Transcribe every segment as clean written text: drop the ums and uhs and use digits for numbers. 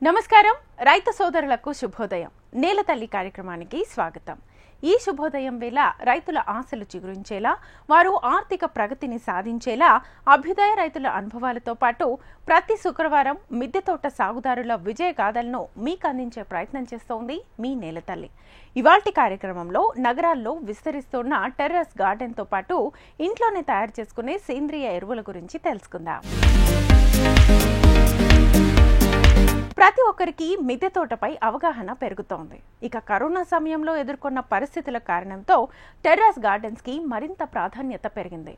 నమస్కారం రైతు సోదరులకు శుభోదయం. నేల తల్లి కార్యక్రమానికి స్వాగతం. ఈ శుభోదయం వేళ రైతుల ఆశలు చిగురించేలా, వారు ఆర్థిక ప్రగతిని సాధించేలా అభ్యుదయ రైతుల అనుభవాలతో పాటు ప్రతి శుక్రవారం మిద్దె తోట సాగుదారుల విజయ గాథలను మీకు అందించే ప్రయత్నం చేస్తోంది మీ నేల తల్లి. ఇవాల్టి కార్యక్రమంలో నగరాల్లో విస్తరిస్తున్న టెర్రస్ గార్డెన్తో పాటు ఇంట్లోనే తయారు చేసుకునే సేంద్రియ ఎరువుల గురించి తెలుసుకుందాం. ప్రతి ఒక్కరికి మిద్దె తోటపై అవగాహన పెరుగుతోంది. ఇక కరోనా సమయంలో ఎదుర్కొన్న పరిస్థితుల కారణంతో టెర్రస్ గార్డెన్స్ కి మరింత ప్రాధాన్యత పెరిగింది.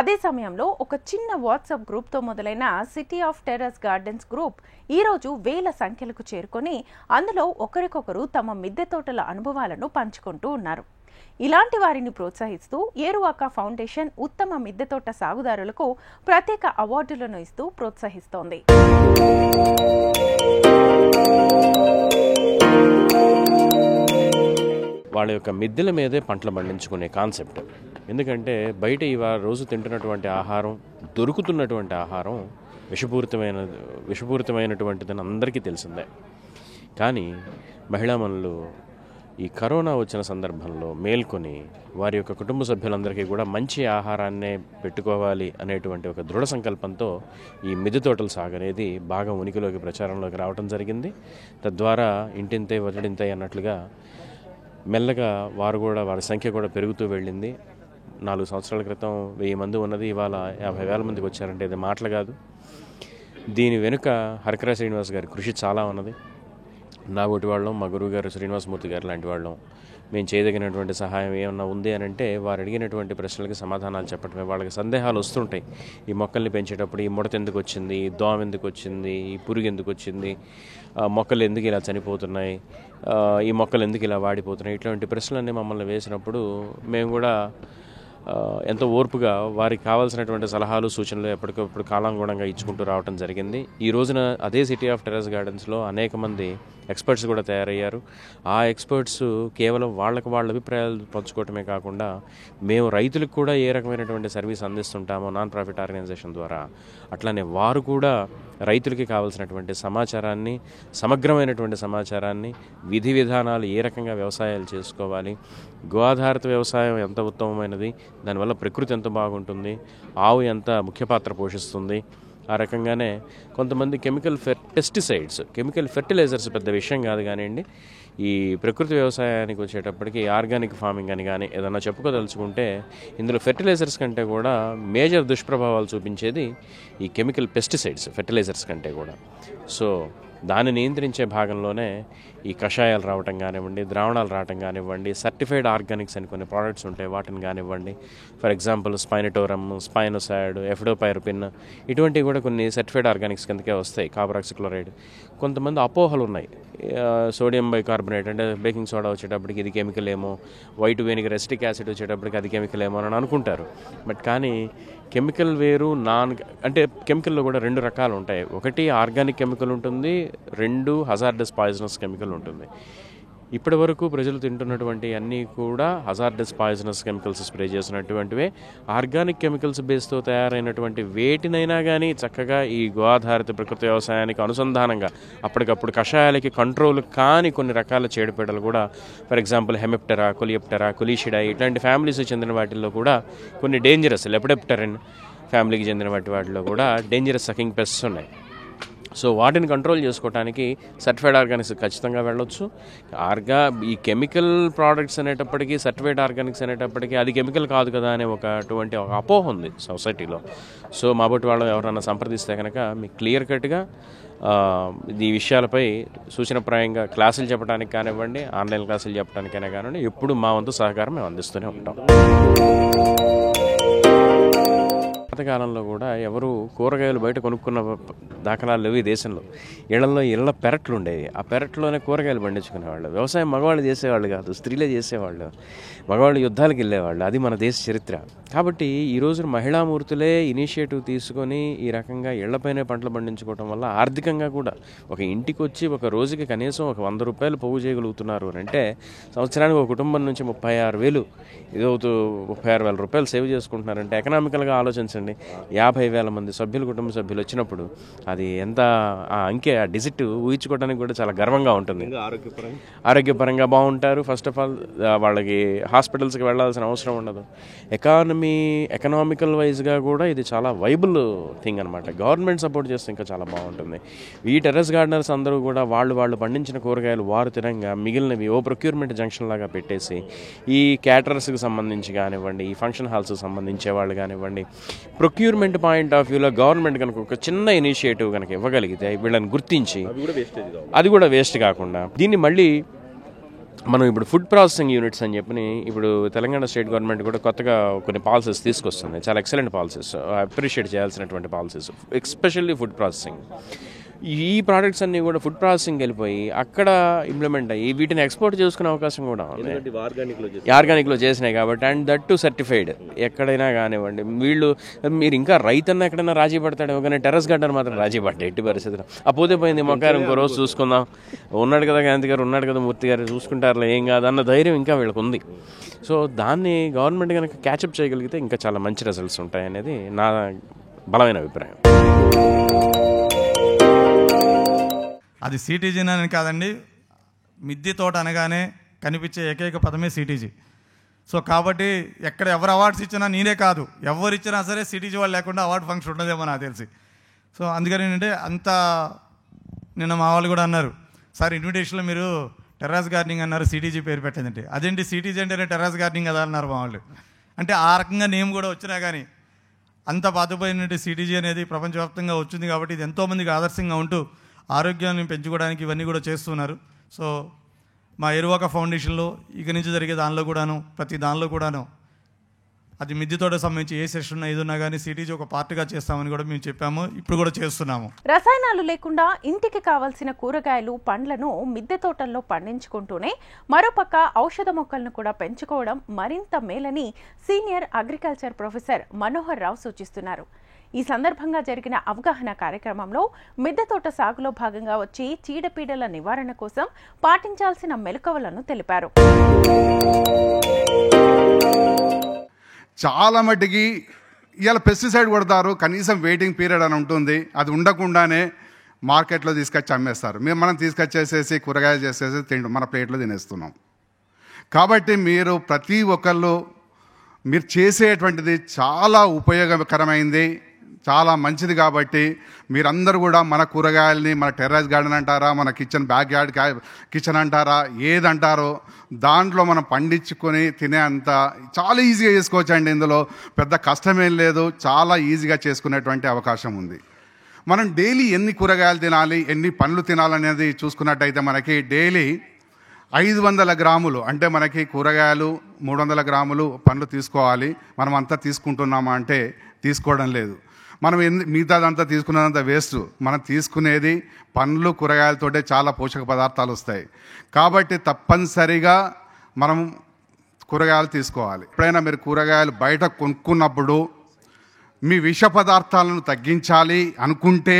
అదే సమయంలో ఒక చిన్న వాట్సాప్ గ్రూప్ తో మొదలైన city of terrace gardens group ఈ రోజు వేల సంఖ్యలకు చేరుకొని అందులో ఒకరికొకరు తమ మిద్దె తోటల అనుభవాలను పంచుకుంటూ ఉన్నారు. ఇలాంటి వారిని ప్రోత్సహిస్తూ ఏరువాక ఫౌండేషన్ ఉత్తమ మిద్దె తోట సాగుదారులకు ప్రత్యేక అవార్డులను ఇస్తూ ప్రోత్సహిస్తోంది. వాళ్ళ యొక్క మిద్దెల మీదే పంటలు పండించుకునే కాన్సెప్ట్. ఎందుకంటే బయట రోజు తింటున్నటువంటి ఆహారం, దొరుకుతున్నటువంటి ఆహారం విషపూరితమైనటువంటిదని అందరికీ తెలిసిందే. కానీ మహిళామణులు ఈ కరోనా వచ్చిన సందర్భంలో మేల్కొని వారి యొక్క కుటుంబ సభ్యులందరికీ కూడా మంచి ఆహారాన్నే పెట్టుకోవాలి అనేటువంటి ఒక దృఢ సంకల్పంతో ఈ మిద్దె తోటల సాగు అనేది బాగా ఉనికిలోకి ప్రచారంలోకి రావడం జరిగింది. తద్వారా ఇంటింతే వడ్డింతే అన్నట్లుగా మెల్లగా వారి సంఖ్య కూడా పెరుగుతూ వెళ్ళింది. 4 సంవత్సరాల క్రితం 1000 మంది ఉన్నది ఇవాళ 50,000 మందికి వచ్చారంటే ఇది మాటలు కాదు. దీని వెనుక హరికరా శ్రీనివాస్ గారి కృషి చాలా ఉన్నది. నా ఒకటి వాళ్ళం, మా గురువు గారు శ్రీనివాసమూర్తి గారు లాంటి వాళ్ళం మేము చేయదగినటువంటి సహాయం ఏమన్నా ఉంది అని అంటే వారు అడిగినటువంటి ప్రశ్నలకి సమాధానాలు చెప్పడమే. వాళ్ళకి సందేహాలు వస్తుంటాయి. ఈ మొక్కల్ని పెంచేటప్పుడు ఈ ముడత ఎందుకు వచ్చింది, ఈ దోమ ఎందుకు వచ్చింది, ఈ పురుగు ఎందుకు వచ్చింది, మొక్కలు ఎందుకు ఇలా చనిపోతున్నాయి, ఈ మొక్కలు ఎందుకు ఇలా వాడిపోతున్నాయి, ఇట్లాంటి ప్రశ్నలన్నీ మమ్మల్ని వేసినప్పుడు మేము కూడా ఎంతో ఓర్పుగా వారికి కావాల్సినటువంటి సలహాలు సూచనలు ఎప్పటికప్పుడు కాలానుగుణంగా ఇచ్చుకుంటూ రావడం జరిగింది. ఈ రోజున అదే సిటీ ఆఫ్ టెర్రస్ గార్డెన్స్లో అనేక మంది ఎక్స్పర్ట్స్ కూడా తయారయ్యారు. ఆ ఎక్స్పర్ట్స్ కేవలం వాళ్ళ అభిప్రాయాలు పంచుకోవటమే కాకుండా మేము రైతులకు కూడా ఏ రకమైనటువంటి సర్వీస్ అందిస్తుంటామో నాన్ ప్రాఫిట్ ఆర్గనైజేషన్ ద్వారా, అట్లానే వారు కూడా రైతులకి కావాల్సినటువంటి సమాచారాన్ని, సమగ్రమైనటువంటి సమాచారాన్ని, విధి విధానాలు, ఏ రకంగా వ్యవసాయాలు చేసుకోవాలి, గోఆధారిత వ్యవసాయం ఎంత ఉత్తమమైనది, దానివల్ల ప్రకృతి ఎంత బాగుంటుంది, ఆవు ఎంత ముఖ్య పాత్ర పోషిస్తుంది, ఆ రకంగానే కొంతమంది కెమికల్ ఫెర్టిలైజర్స్ పెద్ద విషయం కాదు కానివ్వండి, ఈ ప్రకృతి వ్యవసాయానికి వచ్చేటప్పటికి ఆర్గానిక్ ఫార్మింగ్ అని కానీ ఏదన్నా చెప్పుకోదలుచుకుంటే ఇందులో ఫెర్టిలైజర్స్ కంటే కూడా మేజర్ దుష్ప్రభావాలు చూపించేది ఈ కెమికల్ ఫెర్టిలైజర్స్ కంటే కూడా. సో దాన్ని నియంత్రించే భాగంలోనే ఈ కషాయాలు రావటం కానివ్వండి, ద్రావణాలు రావటం కానివ్వండి, సర్టిఫైడ్ ఆర్గానిక్స్ అని కొన్ని ప్రోడక్ట్స్ ఉంటాయి వాటిని కానివ్వండి, ఫర్ ఎగ్జాంపుల్ స్పైనటోరమ్, స్పైనోసైడ్, ఎఫిడోపైరపిన్, ఇటువంటివి కూడా కొన్ని సర్టిఫైడ్ ఆర్గానిక్స్ కిందకే వస్తాయి. కార్బాక్సిక్లోరైడ్. కొంతమంది అపోహలు ఉన్నాయి. సోడియం బైకార్బోనేట్ అంటే బేకింగ్ సోడా వచ్చేటప్పటికి ఇది కెమికల్ ఏమో, వైట్ వెనిగర్ ఎసిటిక్ యాసిడ్ వచ్చేటప్పటికి అది కెమికల్ ఏమో అని అనుకుంటారు. బట్ కానీ కెమికల్ వేరు, అంటే కెమికల్లో కూడా 2 రకాలు ఉంటాయి. ఒకటి ఆర్గానిక్ కెమికల్ ఉంటుంది, 2 హజార్డస్ పాయిజనస్ కెమికల్ ఉంటుంది. ఇప్పటి వరకు ప్రజలు తింటున్నటువంటి అన్నీ కూడా హజార్డస్ పాయిజనస్ కెమికల్స్ స్ప్రే చేసినటువంటివే. ఆర్గానిక్ కెమికల్స్ బేస్తో తయారైనటువంటి వేటినైనా కానీ చక్కగా ఈ గోఆధారిత ప్రకృతి వ్యవసాయానికి అనుసంధానంగా అప్పటికప్పుడు కషాయాలకి కంట్రోల్ కాని కొన్ని రకాల చీడపీడలు కూడా, ఫర్ ఎగ్జాంపుల్ హెమిప్టెరా, కొలియప్టెరా, కొలిషిడా, ఇట్లాంటి ఫ్యామిలీస్ చెందిన వాటిల్లో కూడా కొన్ని డేంజరస్, లెపిడోప్టెరిన్ ఫ్యామిలీకి చెందిన వాటిలో కూడా డేంజరస్ సకింగ్ పెస్ట్స్ ఉన్నాయి. సో వాటిని కంట్రోల్ చేసుకోవడానికి సర్టిఫైడ్ ఆర్గానిక్స్ ఖచ్చితంగా వెళ్ళొచ్చు. ఈ కెమికల్ ప్రోడక్ట్స్ అనేటప్పటికీ, సర్టిఫైడ్ ఆర్గానిక్స్ అనేటప్పటికీ అది కెమికల్ కాదు కదా అనే అటువంటి ఒక అపోహ ఉంది సొసైటీలో. సో మాబోటి వాళ్ళు ఎవరైనా సంప్రదిస్తే కనుక మీకు క్లియర్ కట్గా ఈ విషయాలపై సూచనప్రాయంగా క్లాసులు చెప్పడానికి కానివ్వండి, ఆన్లైన్ క్లాసులు చెప్పడానికైనా కానివ్వండి, ఎప్పుడు మా వంతు సహకారం మేము అందిస్తూనే ఉంటాం. పాతకాలంలో కూడా ఎవరు కూరగాయలు బయట కొనుక్కున్న దాఖలాలు లేవు ఈ దేశంలో. ఇళ్ల పెరట్లు ఉండేవి. ఆ పెరట్లోనే కూరగాయలు పండించుకునేవాళ్ళు. వ్యవసాయం మగవాళ్ళు చేసేవాళ్ళు కాదు, స్త్రీలే చేసేవాళ్ళు. మగవాళ్ళు యుద్ధాలకు వెళ్ళేవాళ్ళు. అది మన దేశ చరిత్ర. కాబట్టి ఈ రోజున మహిళామూర్తులే ఇనిషియేటివ్ తీసుకొని ఈ రకంగా ఇళ్లపైనే పంటలు పండించుకోవడం వల్ల ఆర్థికంగా కూడా ఒక ఇంటికి వచ్చి ఒక రోజుకి కనీసం ఒక 100 రూపాయలు పోగు చేయగలుగుతున్నారు అని అంటే సంవత్సరానికి ఒక కుటుంబం నుంచి 36,000 36,000 రూపాయలు సేవ్ చేసుకుంటున్నారంటే ఎకనామికల్గా ఆలోచించండి. చూడండి, 50,000 మంది సభ్యులు, కుటుంబ సభ్యులు వచ్చినప్పుడు అది ఎంత ఆ అంకె, ఆ డిజిట్ ఊహించుకోవడానికి కూడా చాలా గర్వంగా ఉంటుంది. ఆరోగ్యపరంగా బాగుంటారు. ఫస్ట్ ఆఫ్ ఆల్ వాళ్ళకి హాస్పిటల్స్కి వెళ్ళాల్సిన అవసరం ఉండదు. ఎకనామికల్ వైజ్గా కూడా ఇది చాలా వైబుల్ థింగ్ అనమాట. గవర్నమెంట్ సపోర్ట్ చేస్తే ఇంకా చాలా బాగుంటుంది. ఈ టెర్రస్ గార్డెనర్స్ అందరూ కూడా వాళ్ళు పండించిన కూరగాయలు వారు తినంగా మిగిలినవి ప్రొక్యూర్మెంట్ జంక్షన్ లాగా పెట్టేసి ఈ క్యాటరర్స్కి సంబంధించి కానివ్వండి, ఈ ఫంక్షన్ హాల్స్కి సంబంధించే వాళ్ళు కానివ్వండి, ప్రొక్యూర్మెంట్ పాయింట్ ఆఫ్ వ్యూలో గవర్నమెంట్ కనుక ఒక చిన్న ఇనిషియేటివ్ కనుక ఇవ్వగలిగితే, వీళ్ళని గుర్తించి, అది కూడా వేస్ట్ కాకుండా దీన్ని మళ్ళీ మనం ఇప్పుడు ఫుడ్ ప్రాసెసింగ్ యూనిట్స్ అని చెప్పి ఇప్పుడు తెలంగాణ స్టేట్ గవర్నమెంట్ కూడా కొత్తగా కొన్ని పాలసీస్ తీసుకొస్తుంది. చాలా ఎక్సలెంట్ పాలసీస్, అప్రిషియేట్ చేయాల్సినటువంటి పాలసీస్, ఎస్పెషల్లీ ఫుడ్ ప్రాసెసింగ్. ఈ ప్రోడక్ట్స్ అన్నీ కూడా ఫుడ్ ప్రాసెసింగ్ వెళ్ళిపోయి అక్కడ ఇంప్లిమెంట్ అయ్యి వీటిని ఎక్స్పోర్ట్ చేసుకునే అవకాశం కూడా ఉంది, ఆర్గానిక్లో చేసినాయి కాబట్టి. And that to certified. ఎక్కడైనా కానివ్వండి, మీరు ఇంకా రైతన్న ఎక్కడైనా రాజీ పడతాడేమో, కానీ టెర్రస్ గార్డెన్ మాత్రం రాజీ పడ్డాయి ఎట్టి పరిస్థితుల్లో. ఆ పోతే పోయింది మొక్కారు, ఇంకో రోజు చూసుకుందాం, ఉన్నాడు కదా గాంధీ గారు, ఉన్నాడు కదా మూర్తి గారు, చూసుకుంటారులే ఏం కాదు అన్న ధైర్యం ఇంకా వీళ్ళకి ఉంది. సో దాన్ని గవర్నమెంట్ కనుక క్యాచప్ చేయగలిగితే ఇంకా చాలా మంచి రిజల్ట్స్ ఉంటాయి అనేది నా బలమైన అభిప్రాయం. అది సిటీజీ అని కాదండి, మిద్దె తోట అనగానే కనిపించే ఏకైక పదమే సిటీజీ. సో కాబట్టి ఎక్కడ ఎవరు అవార్డ్స్ ఇచ్చినా, నేనే కాదు ఎవరు ఇచ్చినా సరే సిటీజీ వాళ్ళు లేకుండా అవార్డు ఫంక్షన్ ఉండదేమో నాకు తెలిసి. సో అందుకని ఏంటంటే నిన్న మా వాళ్ళు కూడా అన్నారు, సార్ ఇన్విటేషన్లో మీరు టెర్రస్ గార్డెనింగ్ అన్నారు, సిటీజీ పేరు పెట్టేదంటే. అదేంటి సిటీజీ అంటేనే టెర్రస్ గార్డెనింగ్ కదా అన్నారు మా వాళ్ళు. అంటే ఆ రకంగా నేమ్ కూడా వచ్చినా కానీ అంత పాతపోయినట్టు సిటీజీ అనేది ప్రపంచవ్యాప్తంగా వచ్చింది కాబట్టి ఇది ఎంతోమందికి ఆదర్శంగా ఉంటూ ఆరోగ్యాన్ని పెంచుకోవడానికి ఇవన్నీ కూడా చేస్తున్నారు. సో మా ఎరువాక ఫౌండేషన్లో ఇక నుంచి జరిగే దానిలో కూడాను, ప్రతి దానిలో కూడాను అది మిద్దెతోట సంబంధించి ఏ సెషన్ ఏదున్నా కానీ సిటీజీ ఒక పార్ట్గా చేస్తామని కూడా మేము చెప్పాము, ఇప్పుడు కూడా చేస్తున్నాము. రసాయనాలు లేకుండా ఇంటికి కావాల్సిన కూరగాయలు, పండ్లను మిద్దె తోటల్లో పండించుకుంటూనే మరోపక్క ఔషధ మొక్కలను కూడా పెంచుకోవడం మరింత మేలని సీనియర్ అగ్రికల్చర్ ప్రొఫెసర్ మనోహర్ రావు సూచిస్తున్నారు. ఈ సందర్భంగా జరిగిన అవగాహన కార్యక్రమంలో మిద్దె తోట సాగులో భాగంగా వచ్చి చీడపీడల నివారణ కోసం పాటించాల్సిన మెలకువలను తెలిపారు. చాలా మట్టికి ఇవాళ పెస్టిసైడ్ కొడతారు, కనీసం వెయిటింగ్ పీరియడ్ అని ఉంటుంది, అది ఉండకుండానే మార్కెట్లో తీసుకొచ్చి అమ్మేస్తారు. మనం తీసుకొచ్చేసేసి కూరగాయలు చేసేసి మన ప్లేట్లో తినేస్తున్నాం. కాబట్టి మీరు ప్రతి ఒక్కళ్ళు మీరు చేసేటువంటిది చాలా ఉపయోగకరమైంది, చాలా మంచిది. కాబట్టి మీరందరూ కూడా మన కూరగాయలని, మన టెర్రస్ గార్డెన్ అంటారా, మన బ్యాక్ యార్డ్ కిచెన్ అంటారా, ఏదంటారో దాంట్లో మనం పండించుకొని తినే అంత చాలా ఈజీగా చేసుకోవచ్చండి. ఇందులో పెద్ద కష్టమేం లేదు, చాలా ఈజీగా చేసుకునేటువంటి అవకాశం ఉంది. మనం డైలీ ఎన్ని కూరగాయలు తినాలి, ఎన్ని పండ్లు తినాలనేది చూసుకున్నట్టయితే మనకి డైలీ 500 గ్రాములు, అంటే మనకి కూరగాయలు 300 గ్రాములు పండ్లు తీసుకోవాలి. మనం అంతా తీసుకుంటున్నామా అంటే తీసుకోవడం లేదు. మనం మిగతాదంతా తీసుకున్నదంతా వేస్ట్. మనం తీసుకునేది పండ్లు, కూరగాయలతోటే చాలా పోషక పదార్థాలు వస్తాయి. కాబట్టి తప్పనిసరిగా మనం కూరగాయలు తీసుకోవాలి. ఎప్పుడైనా మీరు కూరగాయలు బయట కొనుక్కున్నప్పుడు మీ విష పదార్థాలను తగ్గించాలి అనుకుంటే,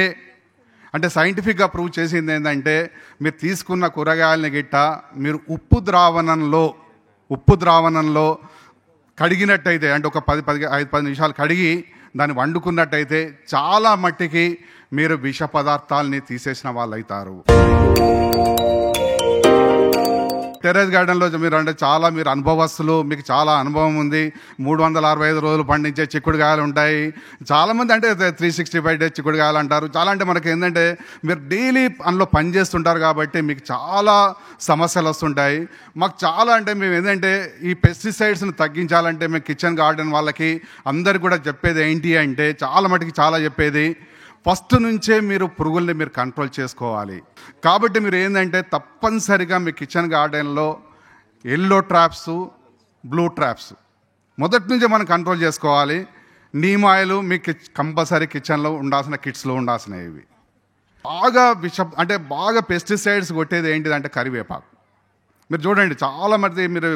అంటే సైంటిఫిక్గా ప్రూవ్ చేసింది ఏంటంటే, మీరు తీసుకున్న కూరగాయలని గిట్ట మీరు ఉప్పు ద్రావణంలో కడిగినట్టయితే, అంటే ఒక 5-10 నిమిషాలు కడిగి దాన్ని వండుకున్నట్టయితే చాలా మట్టికి మీరు విష పదార్థాలని తీసేసిన వాళ్ళు అవుతారు. టెర్రస్ గార్డెన్లో మీరు అనుభవస్తులు, మీకు చాలా అనుభవం ఉంది. 365 రోజులు పండించే చిక్కుడుకాయలు ఉంటాయి. చాలామంది అంటే 365 డేస్ చిక్కుడుకాయలు అంటారు. చాలా అంటే మనకి ఏంటంటే మీరు డైలీ అందులో పనిచేస్తుంటారు కాబట్టి మీకు చాలా సమస్యలు వస్తుంటాయి. మాకు చాలా అంటే మేము ఏంటంటే ఈ పెస్టిసైడ్స్ని తగ్గించాలంటే మేము కిచెన్ గార్డెన్ వాళ్ళకి అందరికి కూడా చెప్పేది ఏంటి అంటే, చాలా మటుకు చాలా చెప్పేది, ఫస్ట్ నుంచే మీరు పురుగుల్ని మీరు కంట్రోల్ చేసుకోవాలి. కాబట్టి మీరు ఏంటంటే తప్పనిసరిగా మీ కిచెన్ గార్డెన్లో ఎల్లో ట్రాప్స్, బ్లూ ట్రాప్స్ మొదటి నుంచే మనం కంట్రోల్ చేసుకోవాలి. నీమ్ ఆయిల్ మీకు కంపల్సరీ కిచెన్లో ఉండాల్సిన కిట్స్లో ఉండాల్సినవి. బాగా పెస్టిసైడ్స్ కొట్టేది ఏంటిదంటే కరివేపాకు. మీరు చూడండి, చాలామంది మీరు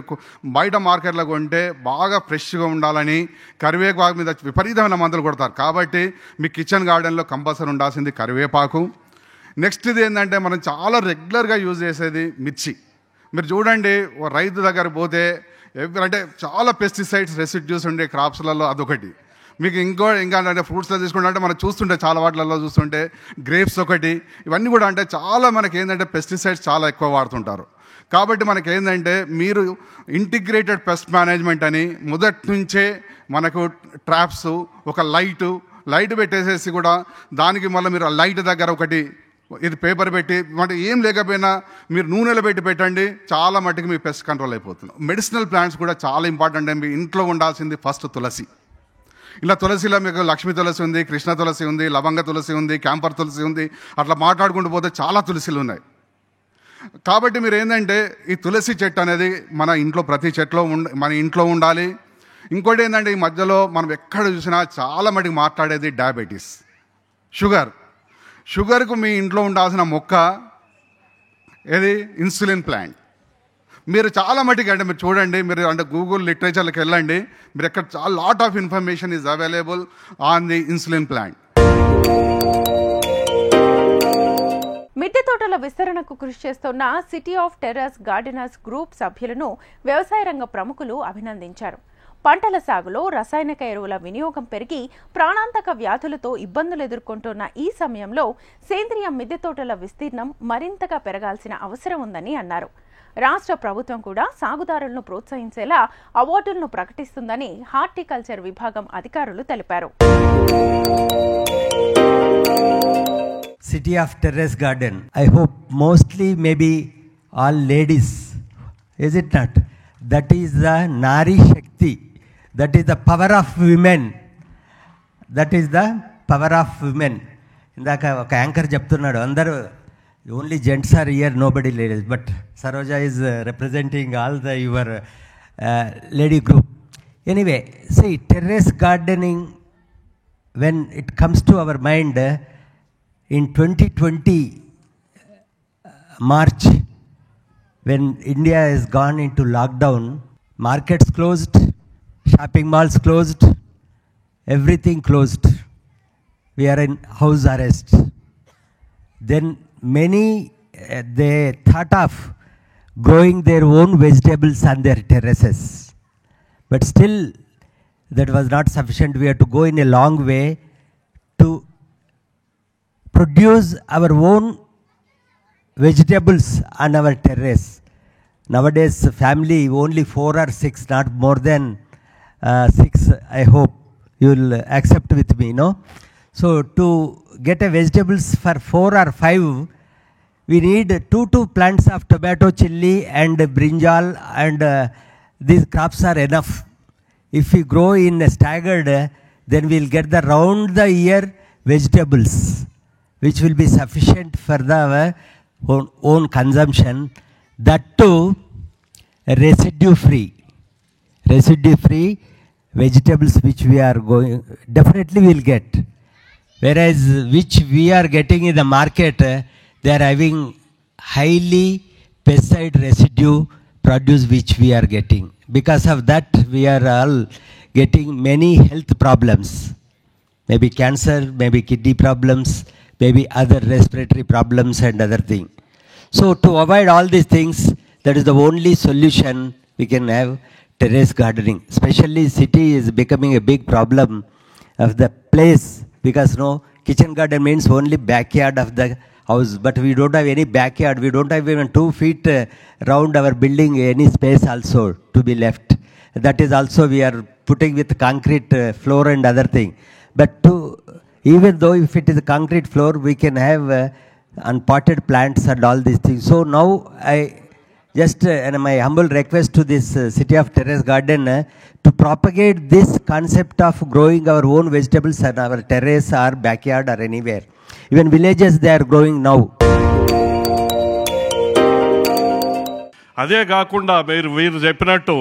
బయట మార్కెట్లో కొంటే బాగా ఫ్రెష్గా ఉండాలని కరివేపాకు మీద విపరీతమైన మందులు కొడతారు. కాబట్టి మీ కిచెన్ గార్డెన్లో కంపల్సరీ ఉండాల్సింది కరివేపాకు. నెక్స్ట్ ఇది ఏంటంటే మనం చాలా రెగ్యులర్గా యూజ్ చేసేది మిర్చి. మీరు చూడండి, రైతు దగ్గర పోతే అంటే చాలా పెస్టిసైడ్స్ రెసిడ్యూస్ ఉండే క్రాప్స్లలో అదొకటి. మీకు ఇంకా అంటే ఫ్రూట్స్లో తీసుకుంటే అంటే మనం చూస్తుంటే చాలా వాటిలలో చూస్తుంటే గ్రేప్స్ ఒకటి, ఇవన్నీ కూడా అంటే చాలా మనకి ఏంటంటే పెస్టిసైడ్స్ చాలా ఎక్కువ వాడుతుంటారు. కాబట్టి మనకి ఏంటంటే మీరు ఇంటిగ్రేటెడ్ పెస్ట్ మేనేజ్మెంట్ అని మొదటి నుంచే మనకు ట్రాప్స్, ఒక లైట్ పెట్టేసేసి కూడా దానికి మళ్ళీ మీరు ఆ లైట్ దగ్గర ఒకటి ఇది పేపర్ పెట్టి అంటే ఏం లేకపోయినా మీరు నూనెలో పెట్టండి, చాలా మట్టుకు మీ పెస్ట్ కంట్రోల్ అయిపోతుంది. మెడిసినల్ ప్లాంట్స్ కూడా చాలా ఇంపార్టెంట్ అండి. మీ ఇంట్లో ఉండాల్సింది ఫస్ట్ తులసి. ఇలా తులసిలో మీకు లక్ష్మీ తులసి ఉంది, కృష్ణ తులసి ఉంది, లవంగ తులసి ఉంది, క్యాంపర్ తులసి ఉంది, అట్లా మాట్లాడుకుంటూ పోతే చాలా తులసిలు ఉన్నాయి. కాబట్టి మీరు ఏంటంటే ఈ తులసి చెట్టు అనేది మన ఇంట్లో ప్రతి చెట్లో మన ఇంట్లో ఉండాలి. ఇంకోటి ఏంటంటే ఈ మధ్యలో మనం ఎక్కడ చూసినా చాలా మటుకు మాట్లాడేది డయాబెటీస్, షుగర్కు మీ ఇంట్లో ఉండాల్సిన మొక్క ఏది ఇన్సులిన్ ప్లాంట్. మీరు చాలా మటుకు అంటే మీరు చూడండి, మీరు అంటే గూగుల్ లిటరేచర్కి వెళ్ళండి, మీరు ఎక్కడ చాలా lot of information is available on the insulin plant. మిద్దె తోటల విస్తరణకు కృషి చేస్తున్న city of terrace gardeners group సభ్యులను వ్యవసాయ రంగ ప్రముఖులు అభినందించారు. పంటల సాగులో రసాయనిక ఎరువుల వినియోగం పెరిగి ప్రాణాంతక వ్యాధులతో ఇబ్బందులు ఎదుర్కొంటున్న ఈ సమయంలో సేంద్రియ మిద్దె తోటల విస్తీర్ణం మరింతగా పెరగాల్సిన అవసరం ఉందని అన్నారు. రాష్ట్ర ప్రభుత్వం కూడా సాగుదారులను ప్రోత్సహించేలా అవార్డులను ప్రకటిస్తుందని హార్టికల్చర్ విభాగం అధికారులు తెలిపారు. City of Terrace Garden. I hope mostly maybe all ladies, is it not? That is the Nari Shakti. That is the power of women. That is the power of women. ఇందాక ఒక anchor చెప్తున్నాడు, అందరూ only gents are here, nobody ladies, but Saroja is representing all the your lady group. Anyway, see terrace gardening, when it comes to our mind, in 2020 March, when India has gone into lockdown, markets closed, shopping malls closed, everything closed. We are in house arrest. Then many they thought of growing their own vegetables on their terraces, but still that was not sufficient. We had to go in a long way to produce our own vegetables on our terrace. Nowadays family only 4 or 6, not more than 6. I hope you will accept with me, no? So to get a vegetables for 4 or 5, we need 2 plants of tomato, chilli and brinjal, and these crops are enough. If we grow in a staggered, then we will get the round the year vegetables, which will be sufficient for the own consumption. That too residue free vegetables, which we are going definitely will get, whereas which we are getting in the market, they are having highly pesticide residue produce which we are getting. Because of that we are all getting many health problems, maybe cancer, maybe kidney problems, maybe other respiratory problems and other thing. So to avoid all these things, that is the only solution we can have, terrace gardening. Especially city is becoming a big problem of the place, because no kitchen garden means only backyard of the house, but we don't have any backyard. We don't have even 2 feet round our building any space also to be left. That is also we are putting with concrete floor and other thing. But even though if it is a concrete floor, we can have unpotted plants and all these things. So now I just and my humble request to this City of Terrace Garden to propagate this concept of growing our own vegetables on our terrace or backyard or anywhere. Even villages they are growing now. అదే కాకుండా వీరు చెప్పినట్టు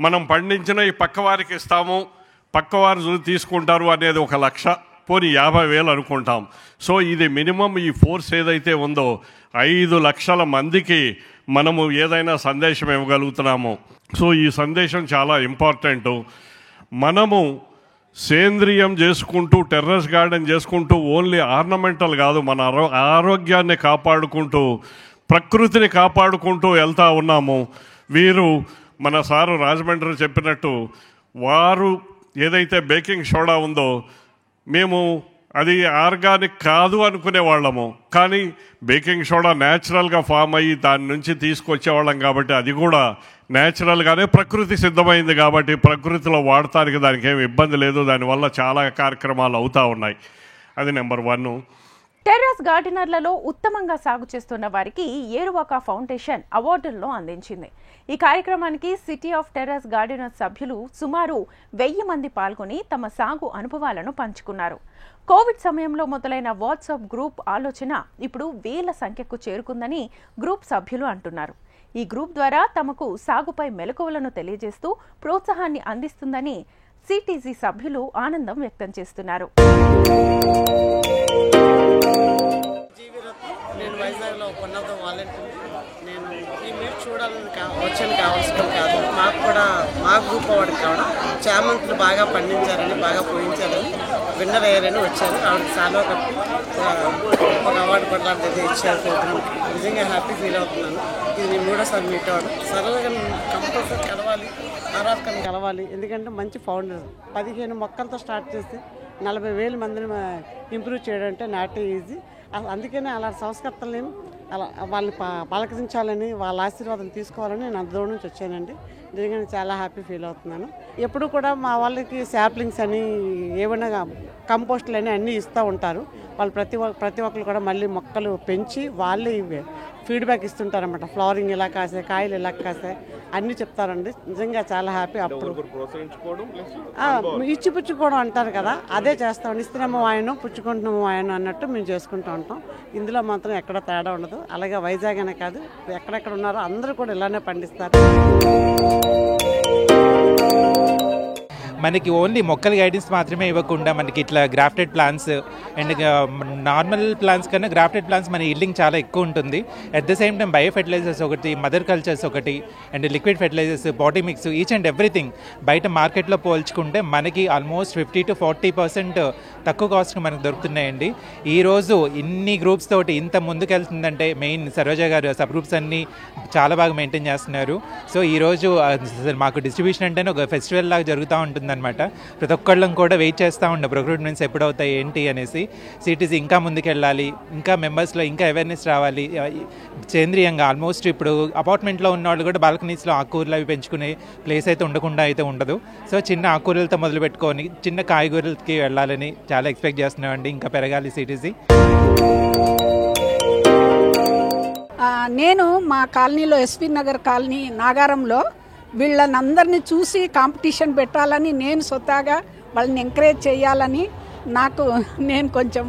మనం పండించిన ఈ పక్కవారికి ఇస్తాము, పక్కవారు తీసుకుంటారు అనేది ఒక లక్ష, పోనీ 50,000 అనుకుంటాం. సో ఇది మినిమం ఈ ఫోర్స్ ఏదైతే ఉందో 5 లక్షల మందికి మనము ఏదైనా సందేశం ఇవ్వగలుగుతున్నాము. సో ఈ సందేశం చాలా ఇంపార్టెంట్. మనము సేంద్రియం చేసుకుంటూ టెర్రస్ గార్డెన్ చేసుకుంటూ ఓన్లీ ఆర్నమెంటల్ కాదు, మన ఆరోగ్యాన్ని కాపాడుకుంటూ ప్రకృతిని కాపాడుకుంటూ వెళ్తూ ఉన్నాము. వీరు మన సారు రాజమండ్రి చెప్పినట్టు వారు ఏదైతే బేకింగ్ సోడా ఉందో మేము అది ఆర్గానిక్ కాదు అనుకునే వాళ్ళము, కానీ బేకింగ్ సోడా న్యాచురల్గా ఫామ్ అయ్యి దాని నుంచి తీసుకొచ్చేవాళ్ళం కాబట్టి అది కూడా న్యాచురల్గానే ప్రకృతి సిద్ధమైంది కాబట్టి ప్రకృతిలో వాడటానికి దానికి ఏమి ఇబ్బంది లేదు. దానివల్ల చాలా కార్యక్రమాలు అవుతూ ఉన్నాయి. అది నెంబర్ 1. టెర్రస్ గార్డెనర్లలో ఉత్తమంగా సాగు చేస్తున్న వారికి ఏరువాక ఫౌండేషన్ అవార్డులను అందించింది. ఈ కార్యక్రమానికి సిటీ ఆఫ్ టెర్రస్ గార్డెనర్స్ సభ్యులు సుమారు 1000 మంది పాల్గొని తమ సాగు అనుభవాలను పంచుకున్నారు. కోవిడ్ సమయంలో మొదలైన వాట్సాప్ గ్రూప్ ఆలోచన ఇప్పుడు 1000 సంఖ్యకు చేరుకుందని గ్రూప్ సభ్యులు అంటున్నారు. ఈ గ్రూప్ ద్వారా తమకు సాగుపై మెలకువలను తెలియజేస్తూ ప్రోత్సాహాన్ని అందిస్తుందని సిటీజీ సభ్యులు ఆనందం వ్యక్తం చేస్తున్నారు. నేను వైజాగ్లో వన్ ఆఫ్ ద వాలంటీర్. నేను ఈ మీరు చూడాలని వచ్చాను కావాల్సిన కాదు, మాకు కూడా మా గ్రూప్ అవార్డు కావడం, చామంతులు బాగా పండించారని బాగా పోయించారని విన్నర్ అయ్యారని వచ్చారు. ఆవిడకి సాల్వా కప్పి ఒక అవార్డు కూడా లాంటిది ఇచ్చారు ప్రోగ్రామ్కి. నిజంగా హ్యాపీ ఫీల్ అవుతున్నాను. ఇది నేను 3వ మీట్ అవ్వడం. సరళగా కంపల్సరీ కలవాలి, ఆరాధకని కలవాలి. ఎందుకంటే మంచి ఫౌండర్ 15 మొక్కలతో స్టార్ట్ చేసి 40,000 మందిని ఇంప్రూవ్ చేయడం అంటే నాట్ ఈజీ. అందుకనే అలాంటి సంస్కర్తల్ని అలా వాళ్ళని పలకరించాలని, వాళ్ళ ఆశీర్వాదం తీసుకోవాలని నేను అంత దూరం నుంచి వచ్చానండి. నిజంగా చాలా హ్యాపీ ఫీల్ అవుతున్నాను. ఎప్పుడు కూడా మా వాళ్ళకి శాప్లింగ్స్ అని ఏమైనా కంపోస్టులు అని అన్నీ ఇస్తూ ఉంటారు. వాళ్ళు ప్రతి ఒక్కరు కూడా మళ్ళీ మొక్కలు పెంచి వాళ్ళే ఫీడ్బ్యాక్ ఇస్తుంటారన్నమాట. ఫ్లవరింగ్ ఇలా కాసే, కాయలు ఇలా కాసే అన్నీ చెప్తారండి. నిజంగా చాలా హ్యాపీ. అప్పుడు ఇచ్చి పుచ్చుకోవడం అంటారు కదా, అదే చేస్తామండి. ఇస్తున్నాము ఆయన, పుచ్చుకుంటున్నాము ఆయన అన్నట్టు మేము చేసుకుంటూ ఉంటాం. ఇందులో మాత్రం ఎక్కడ తేడా ఉండదు. అలాగే వైజాగ్ అనే కాదు, ఎక్కడెక్కడ ఉన్నారో అందరూ కూడా ఇలానే పండిస్తారు. మనకి ఓన్లీ మొక్కల గైడెన్స్ మాత్రమే ఇవ్వకుండా మనకి ఇట్లా grafted plants and normal plants కన్నా గ్రాఫ్టెడ్ ప్లాంట్స్ మన ఈల్డింగ్ చాలా ఎక్కువ ఉంటుంది. At the same time bio fertilizers ఒకటి, మదర్ కల్చర్స్ ఒకటి, and liquid fertilizers, body mix, each and everything బయట మార్కెట్లో పోల్చుకుంటే మనకి ఆల్మోస్ట్ 50 to 40% తక్కువ కాస్ట్కి మనకు దొరుకుతున్నాయండి. ఈరోజు ఇన్ని గ్రూప్స్ తోటి ఇంత ముందుకెళ్తుందంటే మెయిన్ సరోజ గారు సబ్ గ్రూప్స్ అన్నీ చాలా బాగా మెయింటైన్ చేస్తున్నారు. సో ఈరోజు మాకు డిస్ట్రిబ్యూషన్ అంటేనే ఒక ఫెస్టివల్ లాగా జరుగుతూ ఉంటుందన్నమాట. ప్రతి ఒక్కళ్ళం కూడా వెయిట్ చేస్తూ ఉండే రిక్రూట్మెంట్స్ ఎప్పుడవుతాయి ఏంటి అనేసి. సిటీసీ ఇంకా ముందుకెళ్ళాలి, ఇంకా మెంబర్స్లో ఇంకా అవేర్నెస్ రావాలి. సేంద్రియంగా ఆల్మోస్ట్ ఇప్పుడు అపార్ట్మెంట్లో ఉన్న వాళ్ళు కూడా బాల్కనీస్లో ఆకుకూరలు అవి పెంచుకునే ప్లేస్ అయితే ఉండకుండా అయితే ఉండదు. సో చిన్న ఆకుకూరలతో మొదలు పెట్టుకొని చిన్న కాయగూరలకి వెళ్ళాలని చాలా ఎక్స్పెక్ట్ చేస్తున్నామండి. ఇంకా పెరగాలి సిటీసీ. నేను మా కాలనీలో ఎస్పీ నగర్ కాలనీ నాగారంలో వీళ్ళనందరినీ చూసి కాంపిటీషన్ పెట్టాలని, నేను స్వతహాగా వాళ్ళని ఎంకరేజ్ చేయాలని, నేను కొంచెం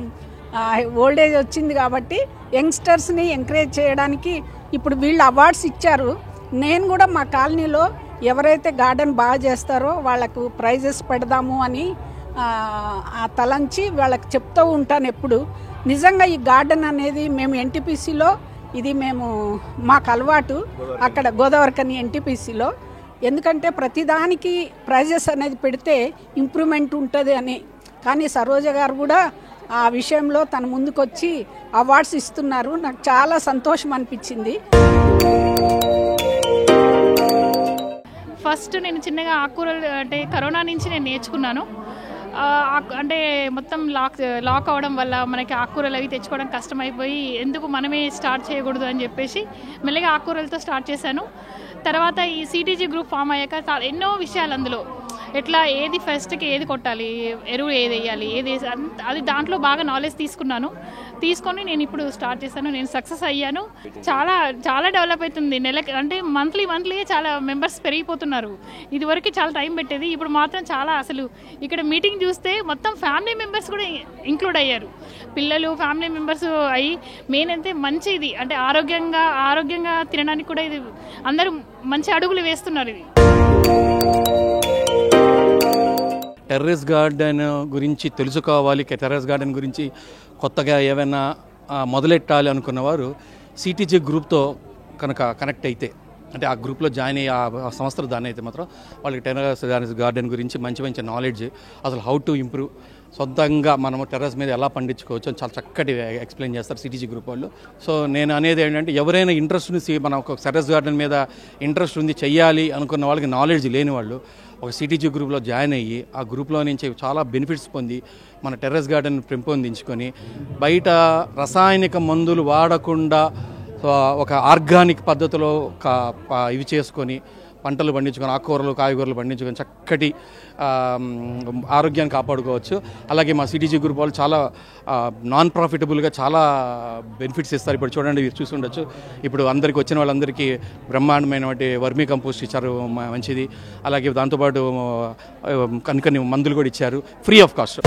ఓల్డేజ్ వచ్చింది కాబట్టి యంగ్స్టర్స్ని ఎంకరేజ్ చేయడానికి ఇప్పుడు వీళ్ళు అవార్డ్స్ ఇచ్చారు. నేను కూడా మా కాలనీలో ఎవరైతే గార్డెన్ బాగా చేస్తారో వాళ్ళకు ప్రైజెస్ పెడదాము అని తలంచి వాళ్ళకి చెప్తూ ఉంటాను ఎప్పుడు. నిజంగా ఈ గార్డెన్ అనేది మేము ఎన్టీపీసీలో ఇది మాకు అలవాటు, అక్కడ గోదావరికని ఎన్టీపీసీలో. ఎందుకంటే ప్రతిదానికి ప్రైజెస్ అనేది పెడితే ఇంప్రూవ్మెంట్ ఉంటుంది అని. కానీ సరోజ గారు కూడా ఆ విషయంలో తన ముందుకొచ్చి అవార్డ్స్ ఇస్తున్నారు. నాకు చాలా సంతోషం అనిపించింది. ఫస్ట్ నేను చిన్నగా ఆకుకూరలు అంటే కరోనా నుంచి నేను నేర్చుకున్నాను. అంటే మొత్తం లాక్ అవ్వడం వల్ల మనకి ఆకుకూరలు అవి తెచ్చుకోవడం కష్టమైపోయి ఎందుకు మనమే స్టార్ట్ చేయకూడదు అని చెప్పేసి మెల్లగా ఆకుకూరలతో స్టార్ట్ చేశాను. తర్వాత ఈ సిటీజీ గ్రూప్ ఫామ్ అయ్యాక ఎన్నో విషయాలు అందులో ఎట్లా ఏది ఫస్ట్కి ఏది కొట్టాలి, ఎరువు ఏది వేయాలి, ఏది అది దాంట్లో బాగా నాలెడ్జ్ తీసుకొని నేను ఇప్పుడు స్టార్ట్ చేశాను. నేను సక్సెస్ అయ్యాను. చాలా చాలా డెవలప్ అవుతుంది. నెలకి అంటే మంత్లీ చాలా మెంబర్స్ పెరిగిపోతున్నారు. ఇదివరకు చాలా టైం పెట్టేది, ఇప్పుడు మాత్రం చాలా అసలు ఇక్కడ మీటింగ్ చూస్తే మొత్తం ఫ్యామిలీ మెంబర్స్ కూడా ఇంక్లూడ్ అయ్యారు. పిల్లలు ఫ్యామిలీ మెంబర్స్ అయ్యి మెయిన్ అయితే మంచిది అంటే ఆరోగ్యంగా తినడానికి కూడా ఇది అందరూ మంచి అడుగులు వేస్తున్నారు. ఇది టెర్రస్ గార్డెన్ గురించి తెలుసుకోవాలి, టెర్రస్ గార్డెన్ గురించి కొత్తగా ఏమైనా మొదలెట్టాలి అనుకున్నవారు సిటీజీ గ్రూప్తో కనుక కనెక్ట్ అయితే, అంటే ఆ గ్రూప్లో జాయిన్ అయ్యి ఆ సంస్థలు దాన్ని అయితే మాత్రం వాళ్ళకి టెర్రస్ గార్డెన్ గురించి మంచి నాలెడ్జ్, అసలు హౌ టు ఇంప్రూవ్, సొంతంగా మనము టెర్రస్ మీద ఎలా పండించుకోవచ్చు అని చాలా చక్కటి ఎక్స్ప్లెయిన్ చేస్తారు సిటీజీ గ్రూప్ వాళ్ళు. సో నేను అనేది ఏంటంటే ఎవరైనా ఇంట్రెస్ట్ ఉంది, మనం ఒక టెర్రస్ గార్డెన్ మీద ఇంట్రెస్ట్ ఉంది చెయ్యాలి అనుకున్న వాళ్ళకి నాలెడ్జ్ లేని వాళ్ళు ఒక సిటీజీ గ్రూప్లో జాయిన్ అయ్యి ఆ గ్రూప్లో నుంచి చాలా బెనిఫిట్స్ పొంది మన టెర్రస్ గార్డెన్ పెంపొందించుకొని బయట రసాయనిక మందులు వాడకుండా ఒక ఆర్గానిక్ పద్ధతిలో ఇవి చేసుకొని పంటలు పండించుకొని ఆకుకూరలు కాయగూరలు పండించుకొని చక్కటి ఆరోగ్యాన్ని కాపాడుకోవచ్చు. అలాగే మా సిటీజీ గ్రూప్ వాళ్ళు చాలా నాన్ ప్రాఫిటబుల్గా చాలా బెనిఫిట్స్ ఇస్తారు. ఇప్పుడు చూడండి, మీరు చూసి ఉండొచ్చు, ఇప్పుడు అందరికి వచ్చిన వాళ్ళందరికీ బ్రహ్మాండమైనటువంటి వర్మీ కంపోస్ట్ ఇచ్చారు, మంచిది. అలాగే దాంతోపాటు కొన్ని మందులు కూడా ఇచ్చారు ఫ్రీ ఆఫ్ కాస్ట్.